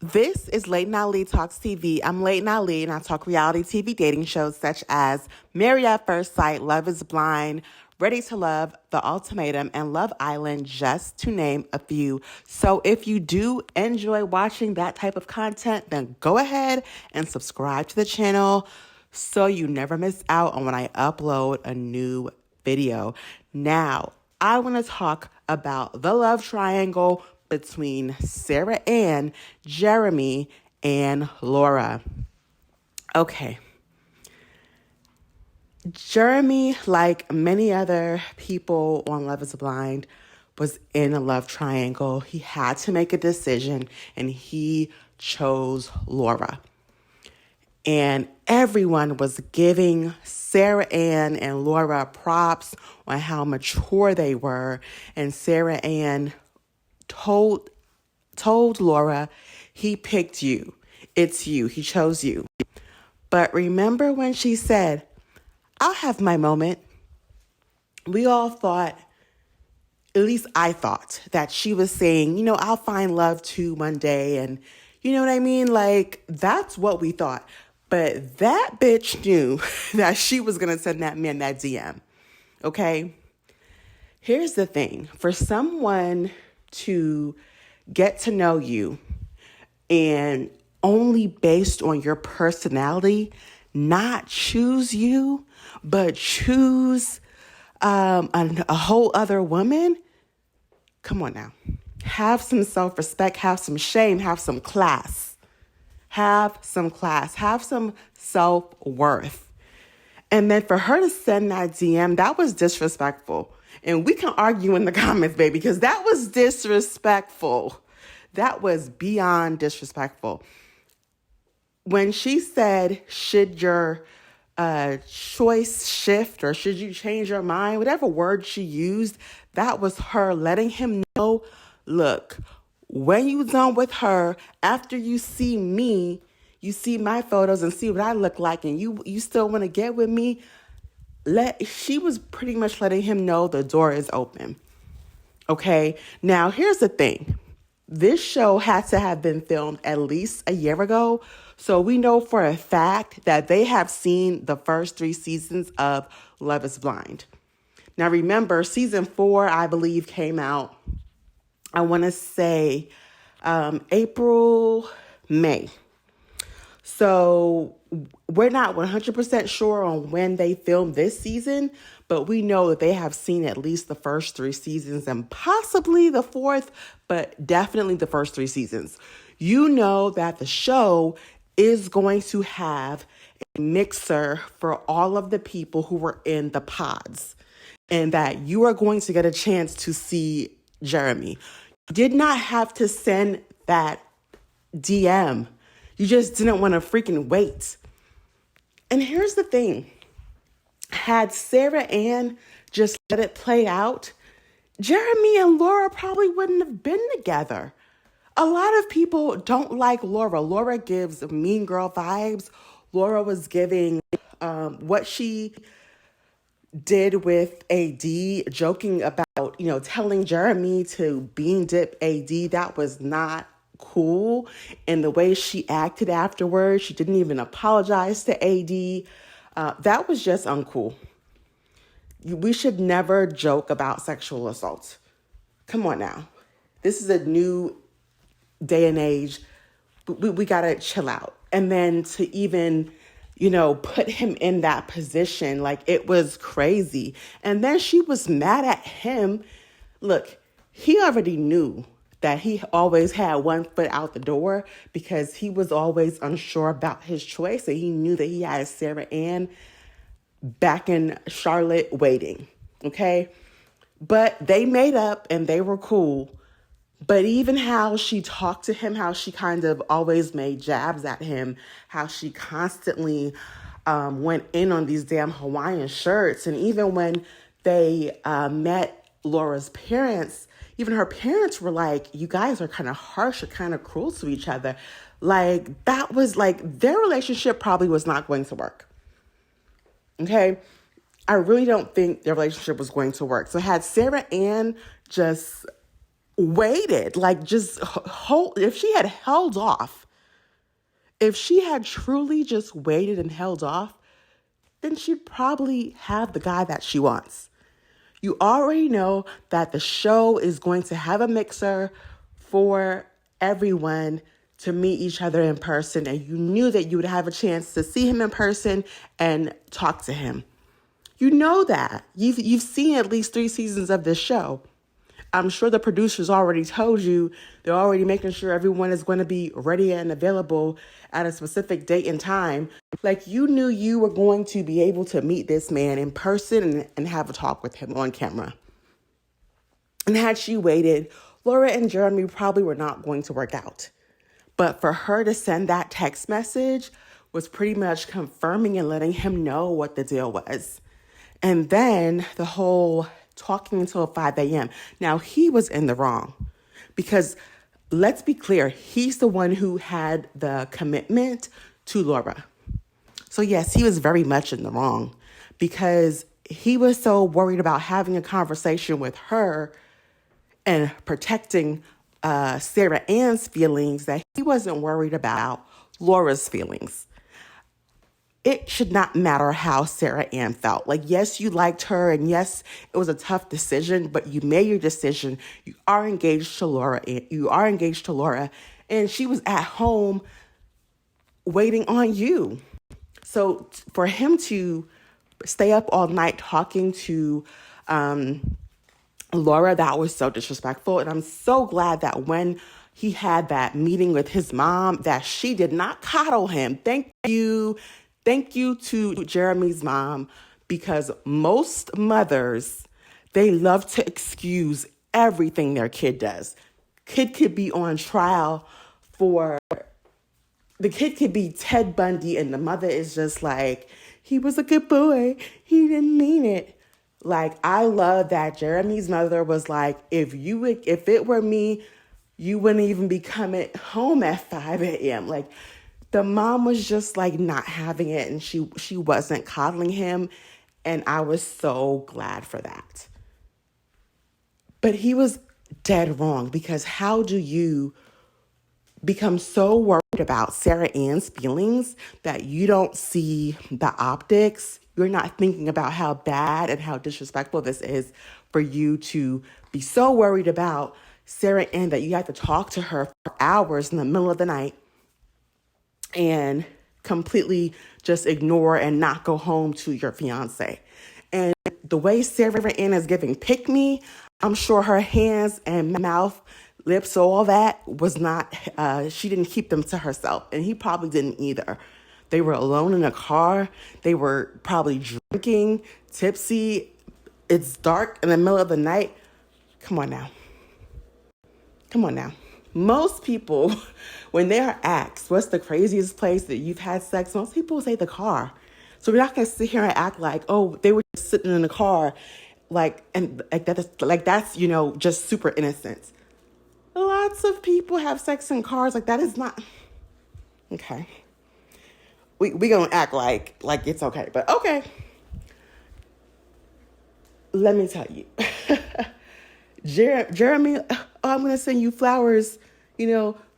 This is Late Night Lee Talks TV. I'm Late Night Lee, and I talk reality TV dating shows such as Married at First Sight, Love is Blind, Ready to Love, The Ultimatum, and Love Island, just to name a few. So if you do enjoy watching that type of content, then go ahead and subscribe to the channel so you never miss out on when I upload a new video. Now, I want to talk about the love triangle between Sarah Ann, Jeremy, and Laura. Okay. Jeremy, like many other people on Love is Blind, was in a love triangle. He had to make a decision, and he chose Laura. And everyone was giving Sarah Ann and Laura props on how mature they were. And Sarah Ann told Laura, he picked you. It's you. He chose you. But remember when she said, I'll have my moment. We all thought, at least I thought, that she was saying, I'll find love too one day. And you know what I mean? Like, that's what we thought. But that bitch knew that she was going to send that man that DM. Okay? Here's the thing. For someone to get to know you and only based on your personality, not choose you, but choose a whole other woman. Come on now. Have some self-respect, have some shame, have some class. Have some class, have some self-worth. And then for her to send that DM, that was disrespectful. And we can argue in the comments, baby, because that was disrespectful. That was beyond disrespectful. When she said, should your choice shift or should you change your mind, whatever word she used, that was her letting him know, look, when you done with her, after you see me, you see my photos and see what I look like, and you still want to get with me, she was pretty much letting him know the door is open. Okay? Now, here's the thing. This show had to have been filmed at least a year ago, so we know for a fact that they have seen the first 3 seasons of Love is Blind. Now, remember, season 4, I believe, came out, I want to say, April, May. So we're not 100% sure on when they filmed this season, but we know that they have seen at least the first 3 seasons and possibly the 4th, but definitely the first 3 seasons. You know that the show is going to have a mixer for all of the people who were in the pods, and that you are going to get a chance to see Jeremy. You did not have to send that DM. You just didn't want to freaking wait. And here's the thing. Had Sarah Ann just let it play out, Jeremy and Laura probably wouldn't have been together. A lot of people don't like Laura. Laura gives mean girl vibes. Laura was giving what she did with AD, joking about, telling Jeremy to bean dip AD. That was not cool. And the way she acted afterwards, she didn't even apologize to AD. That was just uncool. We should never joke about sexual assault. Come on now. This is a new day and age. We got to chill out. And then to even, put him in that position, like, it was crazy. And then she was mad at him. Look, he already knew that he always had one foot out the door because he was always unsure about his choice. And he knew that he had Sarah Ann back in Charlotte waiting. Okay. But they made up and they were cool. But even how she talked to him, how she kind of always made jabs at him, how she constantly went in on these damn Hawaiian shirts. And even when they met Laura's parents, even her parents were like, you guys are kind of harsh or kind of cruel to each other. Like, that was like, their relationship probably was not going to work. Okay? I really don't think their relationship was going to work. So had Sarah Ann just waited, like just hold, if she had held off, if she had truly just waited and held off, then she'd probably have the guy that she wants. You already know that the show is going to have a mixer for everyone to meet each other in person, and you knew that you would have a chance to see him in person and talk to him. You know that. You've seen at least 3 seasons of this show. I'm sure the producers already told you. They're already making sure everyone is going to be ready and available at a specific date and time. Like, you knew you were going to be able to meet this man in person and have a talk with him on camera. And had she waited, Laura and Jeremy probably were not going to work out. But for her to send that text message was pretty much confirming and letting him know what the deal was. And then the whole talking until 5 a.m. Now, he was in the wrong because, let's be clear, he's the one who had the commitment to Laura. So yes, he was very much in the wrong because he was so worried about having a conversation with her and protecting Sarah Ann's feelings that he wasn't worried about Laura's feelings. It should not matter how Sarah Ann felt. Like, yes, you liked her, and yes, it was a tough decision, but you made your decision. You are engaged to Laura. And she was at home waiting on you. So for him to stay up all night talking to Laura, that was so disrespectful. And I'm so glad that when he had that meeting with his mom, that she did not coddle him. Thank you. Thank you to Jeremy's mom, because most mothers, they love to excuse everything their kid does. The kid could be Ted Bundy, and the mother is just like, he was a good boy. He didn't mean it. Like, I love that Jeremy's mother was like, if it were me, you wouldn't even be coming home at 5 a.m. Like, the mom was just like not having it, and she wasn't coddling him. And I was so glad for that. But he was dead wrong, because how do you become so worried about Sarah Ann's feelings that you don't see the optics? You're not thinking about how bad and how disrespectful this is for you to be so worried about Sarah Ann that you have to talk to her for hours in the middle of the night and completely just ignore and not go home to your fiance. And the way Sarah Ann is giving pick me, I'm sure her hands and mouth, lips, all that was not, she didn't keep them to herself. And he probably didn't either. They were alone in a car. They were probably drinking, tipsy. It's dark in the middle of the night. Come on now. Most people, when they are asked, what's the craziest place that you've had sex? Most people say the car. So we're not going to sit here and act like, oh, they were just sitting in the car, that's just super innocent. Lots of people have sex in cars. Like, that is not okay. We gonna act like it's okay, but okay. Let me tell you, Jeremy. Oh, I'm gonna send you flowers.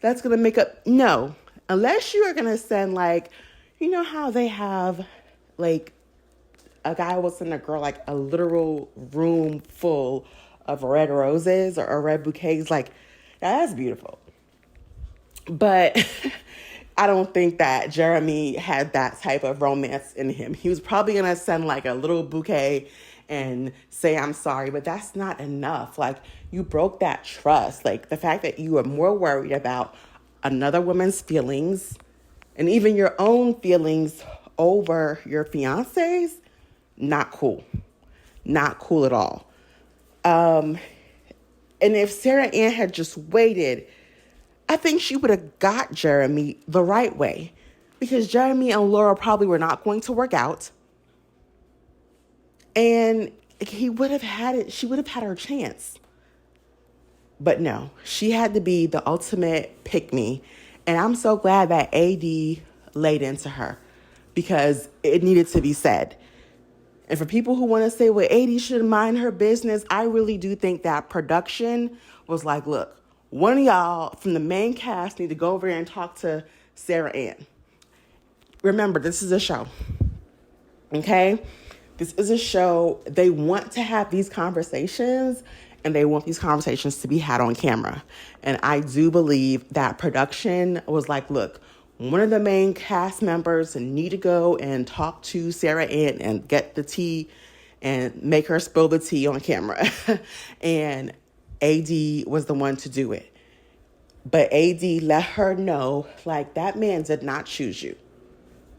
That's gonna make up. No, unless you are gonna send how they have a guy will send a girl like a literal room full of red roses or red bouquets. Like, that's beautiful. But I don't think that Jeremy had that type of romance in him. He was probably going to send like a little bouquet and say, I'm sorry, but that's not enough. Like, you broke that trust. Like, the fact that you are more worried about another woman's feelings and even your own feelings over your fiance's, not cool. Not cool at all. And if Sarah Ann had just waited, I think she would have got Jeremy the right way, because Jeremy and Laura probably were not going to work out. And she would have had her chance. But no, she had to be the ultimate pick-me. And I'm so glad that AD laid into her, because it needed to be said. And for people who want to say, well, 80 should mind her business, I really do think that production was like, look, one of y'all from the main cast need to go over there and talk to Sarah Ann. Remember, this is a show, okay? This is a show. They want to have these conversations, and they want these conversations to be had on camera. And I do believe that production was like, look, one of the main cast members need to go and talk to Sarah Ann and get the tea and make her spill the tea on camera. And AD was the one to do it. But AD let her know, like, that man did not choose you.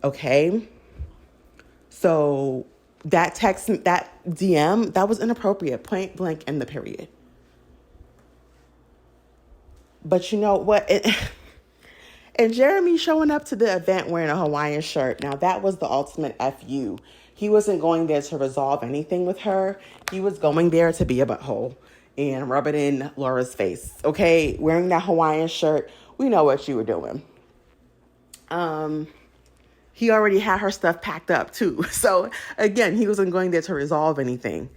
Okay? So that text, that DM, that was inappropriate, point blank in the period. But you know what? And Jeremy showing up to the event wearing a Hawaiian shirt. Now, that was the ultimate FU. He wasn't going there to resolve anything with her. He was going there to be a butthole and rub it in Laura's face. Okay? Wearing that Hawaiian shirt, we know what you were doing. He already had her stuff packed up, too. So, again, he wasn't going there to resolve anything.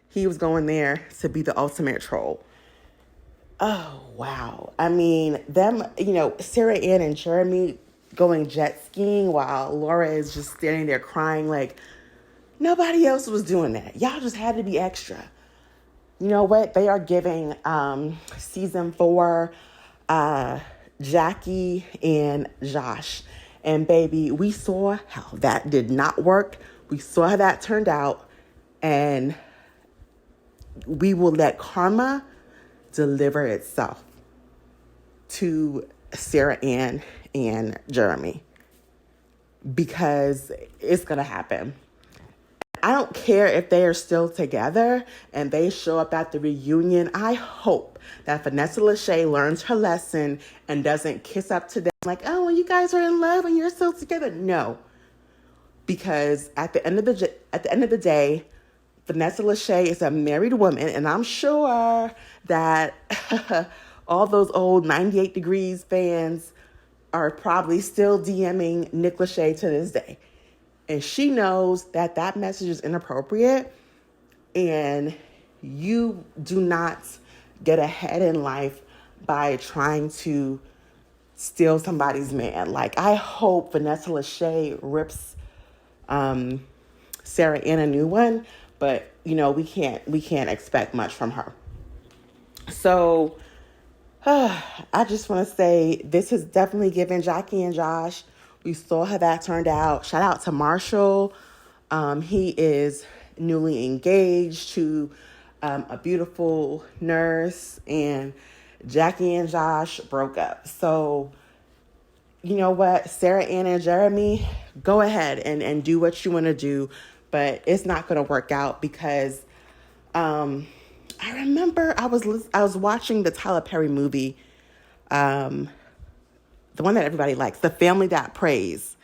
He was going there to be the ultimate troll. Oh, wow. I mean, them, Sarah Ann and Jeremy going jet skiing while Laura is just standing there crying like nobody else was doing that. Y'all just had to be extra. You know what? They are giving season 4 Jackie and Josh. And baby, we saw how that did not work. We saw how that turned out. And we will let karma deliver itself to Sarah Ann and Jeremy, because it's going to happen. I don't care if they are still together and they show up at the reunion. I hope that Vanessa Lachey learns her lesson and doesn't kiss up to them like, oh, well, you guys are in love and you're still together. No, because at the end of the day, Vanessa Lachey is a married woman, and I'm sure that all those old 98 Degrees fans are probably still DMing Nick Lachey to this day. And she knows that that message is inappropriate, and you do not get ahead in life by trying to steal somebody's man. Like, I hope Vanessa Lachey rips Sarah Ann a new one, but we can't expect much from her. So I just want to say this has definitely given Jackie and Josh. We saw how that turned out. Shout out to Marshall. He is newly engaged to a beautiful nurse, and Jackie and Josh broke up. So you know what, Sarah Ann and Jeremy, go ahead and do what you want to do, but it's not going to work out because I remember I was watching the Tyler Perry movie, the one that everybody likes, The Family That Prays,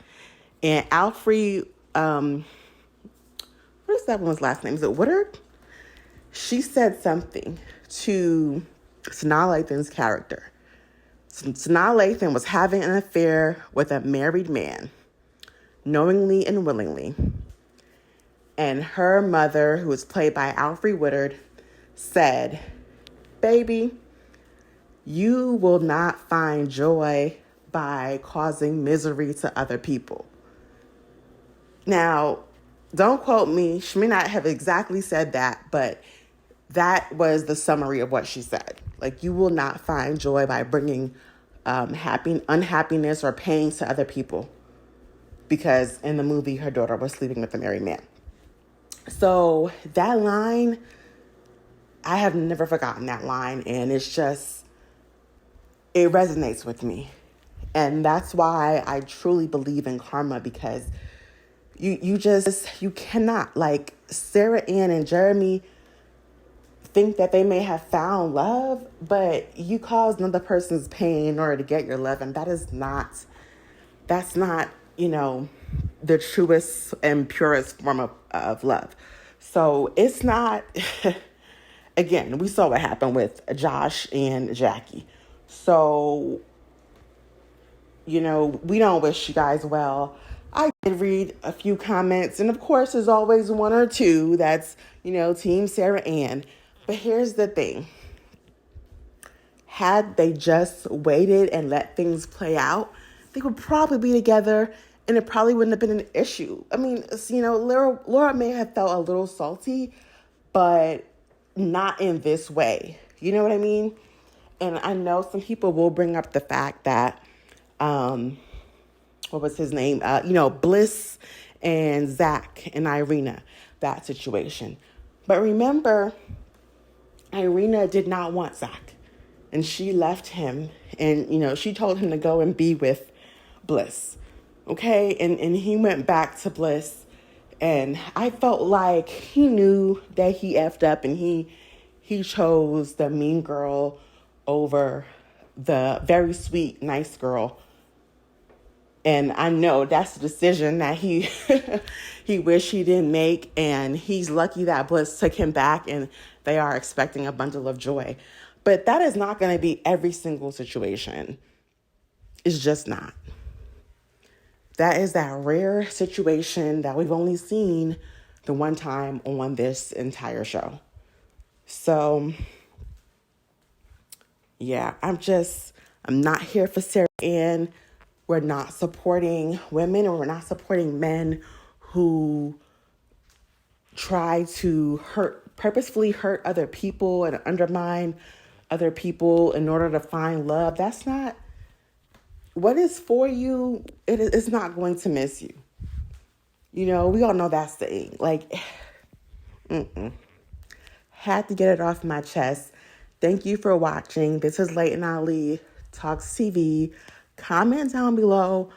and Alfre, what is that woman's last name? Is it Woodard? She said something to Sanaa Lathan's character. Sanaa Lathan was having an affair with a married man, knowingly and willingly. And her mother, who was played by Alfre Woodard, said, baby, you will not find joy by causing misery to other people. Now, don't quote me. She may not have exactly said that, but that was the summary of what she said. Like, you will not find joy by bringing unhappiness or pain to other people, because in the movie, her daughter was sleeping with a married man. So that line, I have never forgotten that line, and it resonates with me. And that's why I truly believe in karma, because you cannot, like Sarah Ann and Jeremy think that they may have found love, but you caused another person's pain in order to get your love, and that's not, the truest and purest form of love. So it's not, again, we saw what happened with Josh and Jackie. So, we don't wish you guys well. I did read a few comments, and of course, there's always one or two that's, Team Sarah Ann. But here's the thing. Had they just waited and let things play out, they would probably be together and it probably wouldn't have been an issue. I mean, Laura may have felt a little salty, but not in this way. You know what I mean? And I know some people will bring up the fact that, what was his name? Bliss and Zach and Irina, that situation. But remember, Irina did not want Zach. And she left him and, she told him to go and be with Bliss. Okay. And he went back to Bliss. And I felt like he knew that he effed up and he chose the mean girl over the very sweet, nice girl. And I know that's the decision that he he wished he didn't make. And he's lucky that Bliss took him back and they are expecting a bundle of joy. But that is not going to be every single situation. It's just not. That is that rare situation that we've only seen the one time on this entire show. So, yeah, I'm not here for Sarah Ann. We're not supporting women or we're not supporting men who try to purposefully hurt other people and undermine other people in order to find love. That's not what is for you. It's not going to miss you. We all know that's the thing. Like, had to get it off my chest. Thank you for watching. This is Leighton Ali Talks TV. Comment down below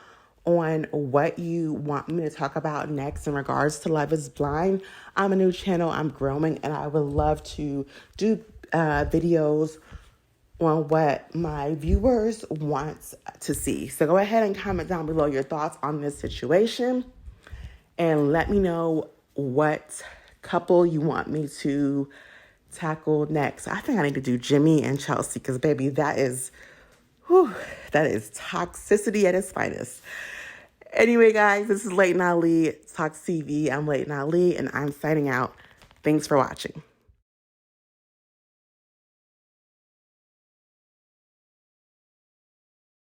on what you want me to talk about next in regards to Love is Blind. I'm a new channel. I'm growing, and I would love to do videos on what my viewers want to see. So go ahead and comment down below your thoughts on this situation and let me know what couple you want me to tackle next. I think I need to do Jimmy and Chelsea because, baby, that is toxicity at its finest. Anyway, guys, this is Leighton Ali Talks TV. I'm Leighton Ali, and I'm signing out. Thanks for watching.